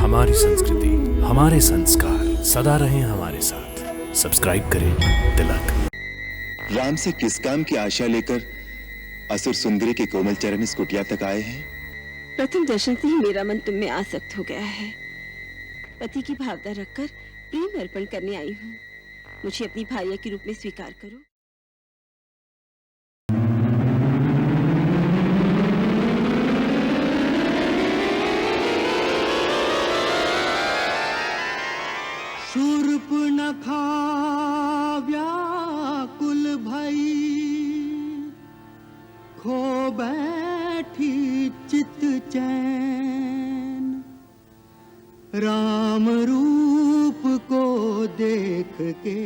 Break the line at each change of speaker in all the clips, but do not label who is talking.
हमारी संस्कृति, हमारे संस्कार सदा रहें हमारे साथ। सब्सक्राइब करें तिलक।
राम से किस काम की आशा लेकर असुर सुंदरी के कोमल चरण इस कुटिया तक आए हैं?
प्रथम दर्शन से ही मेरा मन तुम में आसक्त हो गया है। पति की भावना रखकर प्रेम अर्पण करने आई हूँ। मुझे अपनी भार्या के रूप में स्वीकार करो।
शूर्पणखा व्याकुल भई, खो बैठी चित चैन। राम रूप को देख के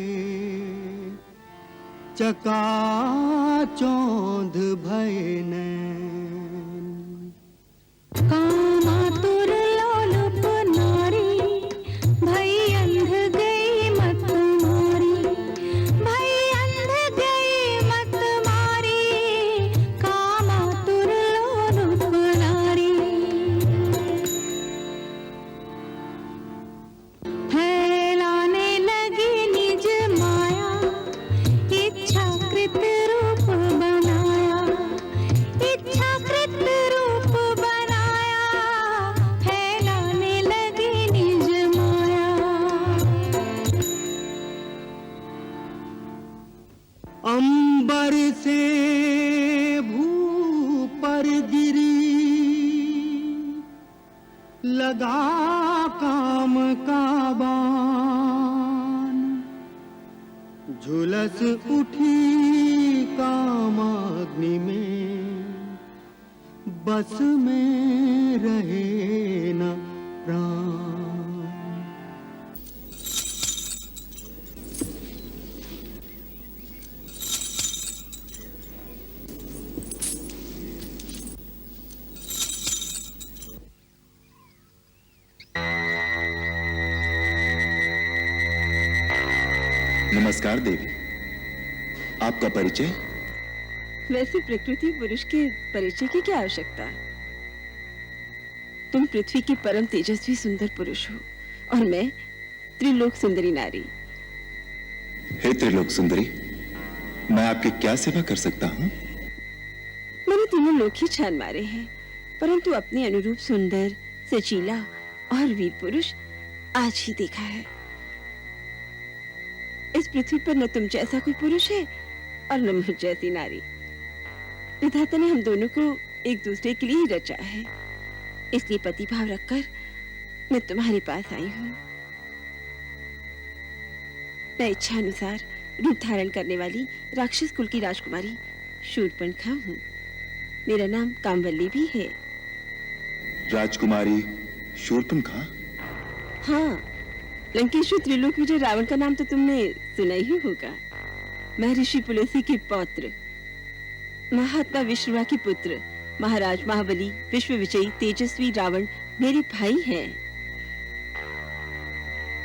चकाचौंध भय नैन।
कामातुर लोलुप नारी, भई अंध गई मत मारी। भई अंध गई मत मारी, कामातुर लोलुप नारी। फैलाने लगी निज माया, इच्छाकृत रूप बनाया। इच्छाकृत रूप बनाया, फैलाने लगी निज माया।
अंबर से भू पर गिरी, लगा काम का बाण। झुलस उठी कामाग्नि में, बस में रहे न प्राण।
नमस्कार देवी, आपका परिचय?
वैसे प्रकृति पुरुष के परिचय की क्या आवश्यकता? तुम पृथ्वी के परम तेजस्वी सुंदर पुरुष हो और मैं त्रिलोक सुंदरी नारी।
हे त्रिलोक सुंदरी, मैं आपकी क्या सेवा कर सकता हूँ?
मैंने तीनों लोक ही छान मारे हैं, परंतु अपने अनुरूप सुंदर, सचीला और वीर पुरुष आज ही देखा है। इस पृथ्वी पर न तुम जैसा कोई पुरुष है और न मुझ जैसी नारी। विधाता ने हम दोनों को एक दूसरे के लिए ही रचा है, इसलिए पति भाव रखकर मैं तुम्हारे पास आई हूँ। मैं इच्छा अनुसार रूप धारण करने वाली राक्षस कुल की राजकुमारी शूर्पणखा हूँ। मेरा नाम कामवल्ली भी है।
राजकुमारी शूर्पणखा?
हाँ, लंकेश्वर त्रिलोक विजय रावण का नाम तो तुमने सुना ही होगा। महर्षि पुलस्त्य के पौत्र, महात्मा विश्ववा के पुत्र, महाराज महाबली, विश्व विजयी तेजस्वी रावण मेरे भाई हैं।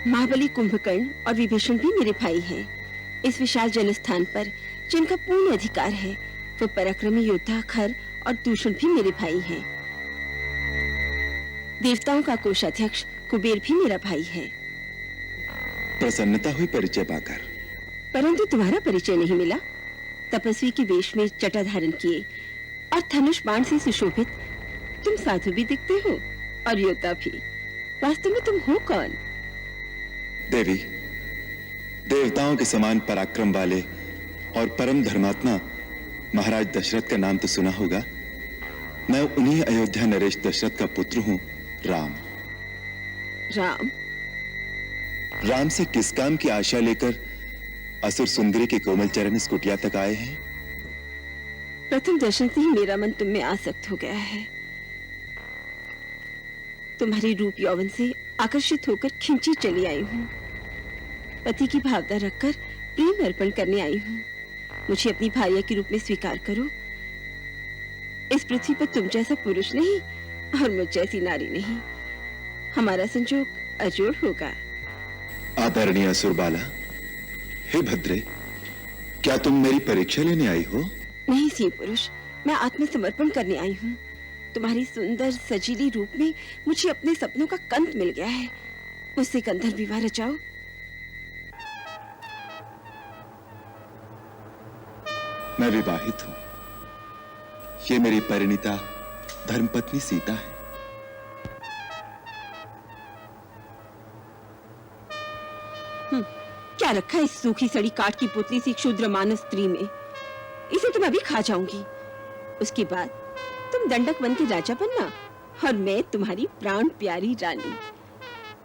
महाबली, कुंभकर्ण और विभीषण भी मेरे भाई हैं। इस विशाल जनस्थान पर जिनका पूर्ण अधिकार है, वो पराक्रमी योद्धा खर और दूषण भी मेरे भाई हैं। देवताओं का कोषाध्यक्ष कुबेर भी मेरा भाई है।
प्रसन्नता हुई परिचय पाकर,
परंतु तुम्हारा परिचय नहीं मिला। तपस्वी के वेश में जटा धारण किए और धनुष बाण से सुशोभित तुम साधु भी दिखते हो और योद्धा भी। वास्तव में तुम हो कौन?
देवी, देवताओं के समान पराक्रम वाले और परम धर्मात्मा महाराज दशरथ का नाम तो सुना होगा। मैं उन्हीं अयोध्या नरेश दशरथ का पुत्र हूँ, राम।
राम?
राम से किस काम की आशा लेकर असुर सुंदरी के कोमल चरण इस कुटिया तक आए हैं?
प्रथम दर्शन से ही मेरा मन तुम में आसक्त हो गया है। तुम्हारी रूप यौवन से आकर्षित होकर खिंची चली आई हूँ। पति की भावना रखकर प्रेम अर्पण करने आई हूँ। मुझे अपनी भार्या के रूप में स्वीकार करो। इस पृथ्वी पर तुम जैसा पुरुष नहीं और मुझ जैसी नारी नहीं। हमारा संजोग अजोड़ होगा।
आदरणीय असुरबाला, हे भद्रे, क्या तुम मेरी परीक्षा लेने आई हो?
नहीं सिंह पुरुष, मैं आत्मसमर्पण करने आई हूँ। तुम्हारी सुंदर सजीली रूप में मुझे अपने सपनों का कंत मिल गया है। मुझसे गंधर्व विवाह रचाओ।
मैं विवाहित हूं। ये मेरी परिणीता धर्मपत्नी सीता है।
क्या रखा है इस सूखी सड़ी काठ की पुतली सी क्षुद्र मानस स्त्री में? इसे तो मैं अभी खा जाऊंगी। उसके बाद तुम दंडक वन के राजा बनना और मैं तुम्हारी प्राण प्यारी रानी।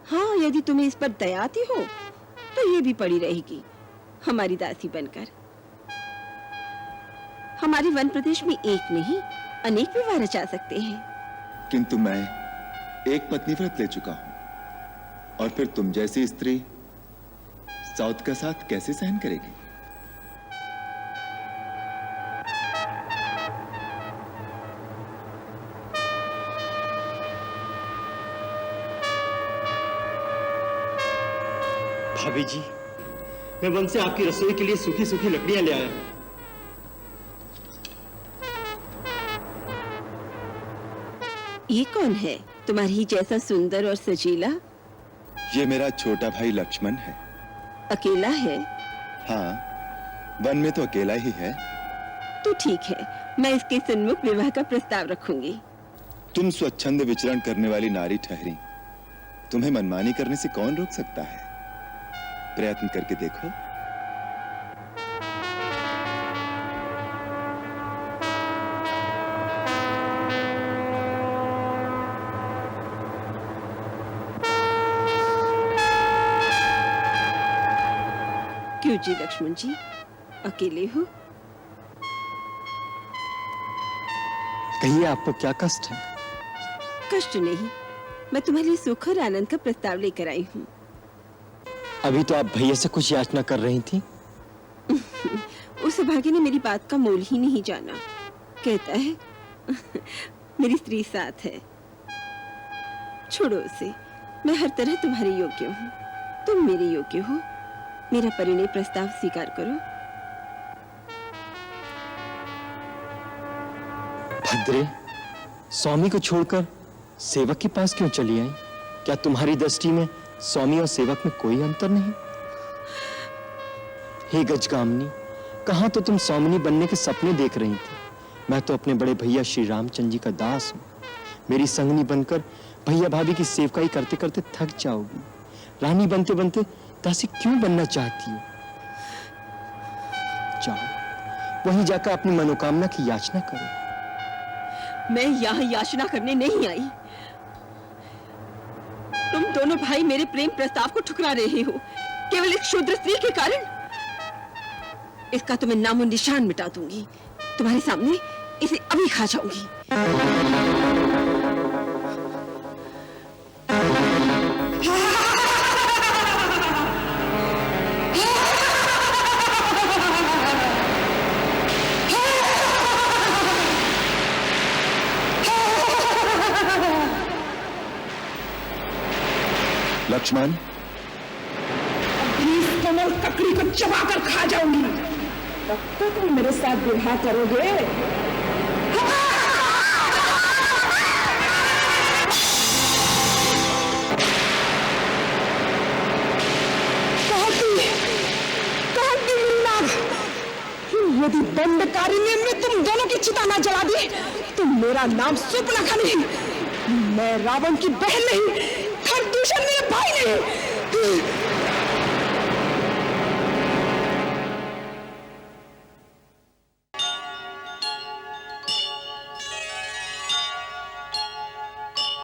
हाँ, यदि तुम्हें इस पर दया आती हो तो ये भी पड़ी रहेगी हमारी दासी बनकर। हमारे वन प्रदेश में एक नहीं अनेक विवाह रचा सकते हैं।
किंतु मैं एक पत्नी व्रत ले चुका हूं, और फिर तुम जैसी स्त्री साउथ का साथ कैसे सहन करेगी?
भाभी जी, मैं वन से आपकी रसोई के लिए सूखी सूखी लकड़ियां ले आया हूं।
ये कौन है तुम्हारी ही जैसा सुंदर और सजीला?
ये मेरा छोटा भाई लक्ष्मण है।
अकेला है?
हाँ, वन में तो अकेला ही है।
तो ठीक है, मैं इसके सन्मुख विवाह का प्रस्ताव रखूंगी।
तुम स्वच्छंद विचरण करने वाली नारी ठहरी, तुम्हें मनमानी करने से कौन रोक सकता है? प्रयत्न करके देखो।
क्यों जी लक्ष्मण जी, अकेले हो?
कहिए, आपको क्या कष्ट है?
कष्ट नहीं, मैं तुम्हारे लिए सुख और आनंद का प्रस्ताव लेकर आई हूँ।
अभी तो आप भैया से कुछ याचना कर रही थी।
उस भाग्य ने मेरी बात का मोल ही नहीं जाना। कहता है मेरी स्त्री साथ है। छोड़ो उसे, मैं हर तरह तुम्हारे योग्य हूँ, तुम मेरे योग्य हो। मेरा परिणय प्रस्ताव स्वीकार करो।
भद्रे, स्वामी को छोड़कर सेवक के पास क्यों चली आई? क्या तुम्हारी दृष्टि में स्वामी और सेवक में कोई अंतर नहीं? हे गजगामिनी, कहां तो तुम स्वामिनी बनने के सपने देख रही थी। मैं तो अपने बड़े भैया श्री रामचंद्र जी का दास हूं। मेरी संगनी बनकर भैया भाभी की सेवकाई करते करते थक जाओगी। रानी बनते बनते दासी क्यों बनना चाहती हो? जाओ, वहीं जाकर अपनी मनोकामना की याचना करो।
मैं यहाँ याचना करने नहीं आई। तुम दोनों भाई मेरे प्रेम प्रस्ताव को ठुकरा रहे हो केवल एक शूद्र स्त्री के कारण। इसका तो मैं नामो निशान मिटा दूंगी। तुम्हारे सामने इसे अभी खा जाऊंगी।
लक्ष्मण,
इस कमल ककड़ी को चबाकर खा जाऊंगी। तब तक तुम मेरे साथ विवाह करोगे? यदि दंडकारिणी में तुम दोनों की चिता ना जला दी तो मेरा नाम सुपनखा नहीं। मैं रावण की बहन नहीं, खरदूषण मेरे भाई नहीं।